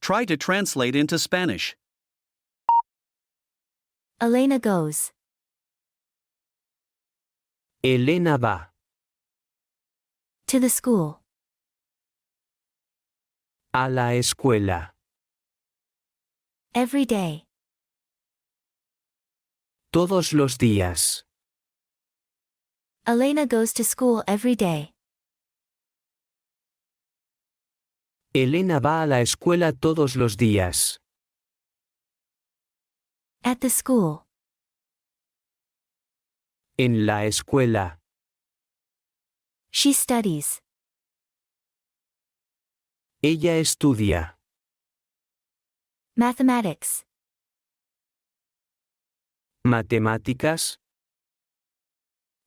Try to translate into Spanish. Elena goes. Elena va. To the school. A la escuela. Every day. Todos los días. Elena goes to school every day. Elena va a la escuela todos los días. At the school. En la escuela. She studies. Ella estudia. Mathematics. Matemáticas.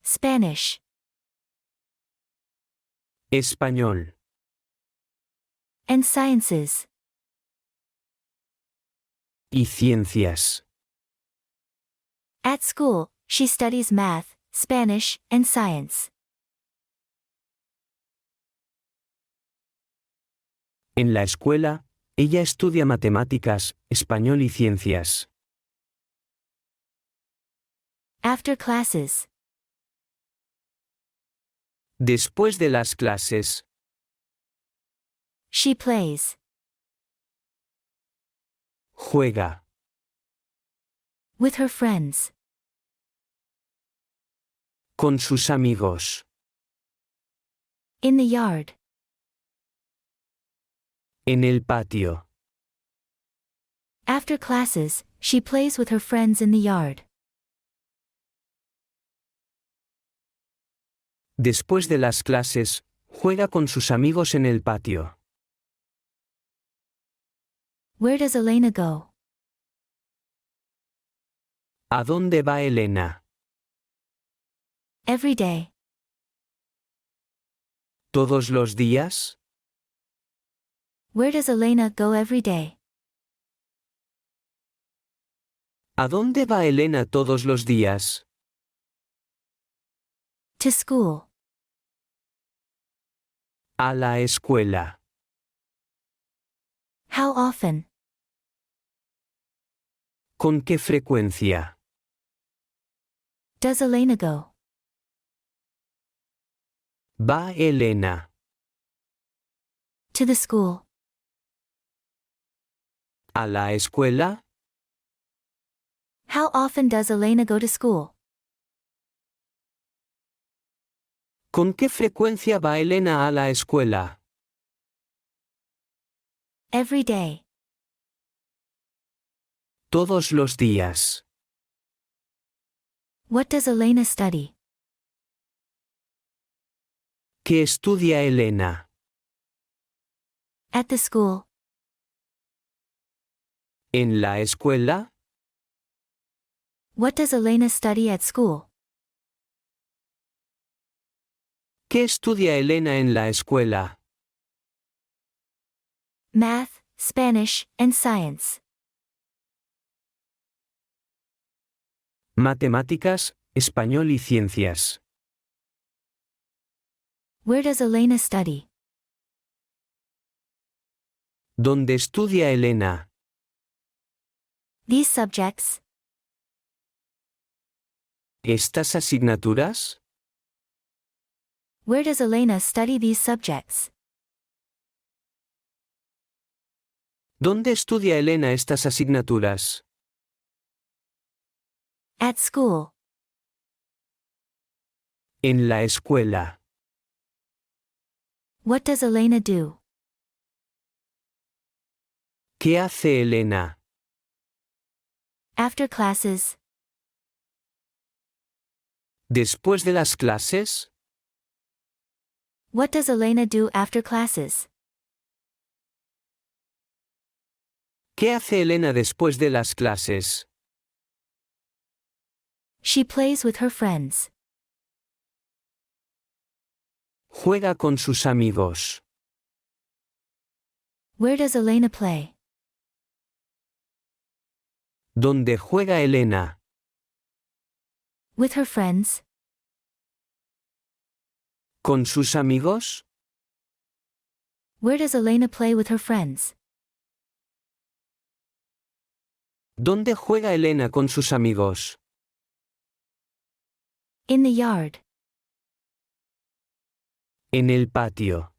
Spanish. Español. And sciences. Y ciencias. At school, she studies math, Spanish, and science. En la escuela, ella estudia matemáticas, español y ciencias. After classes. Después de las clases. She plays. Juega. With her friends. Con sus amigos. In the yard. En el patio. After classes, she plays with her friends in the yard. Después de las clases, juega con sus amigos en el patio. Where does Elena go? ¿A dónde va Elena? Every day. ¿Todos los días? Where does Elena go every day? ¿A dónde va Elena todos los días? To school. A la escuela. How often? ¿Con qué frecuencia? Does Elena go? Va Elena. To the school. ¿A la escuela? How often does Elena go to school? ¿Con qué frecuencia va Elena a la escuela? Every day. Todos los días. What does Elena study? ¿Qué estudia Elena? At the school. ¿En la escuela? What does Elena study at school? ¿Qué estudia Elena en la escuela? Math, Spanish, and science. Matemáticas, español y ciencias. Where does Elena study? ¿Dónde estudia Elena? These subjects. ¿Estas asignaturas? Where does Elena study these subjects? ¿Dónde estudia Elena estas asignaturas? At school. En la escuela. What does Elena do? ¿Qué hace Elena? After classes. ¿Después de las clases? What does Elena do after classes? ¿Qué hace Elena después de las clases? She plays with her friends. Juega con sus amigos. Where does Elena play? ¿Dónde juega Elena? With her friends. ¿Con sus amigos? Where does Elena play with her friends? ¿Dónde juega Elena con sus amigos? In the yard. En el patio.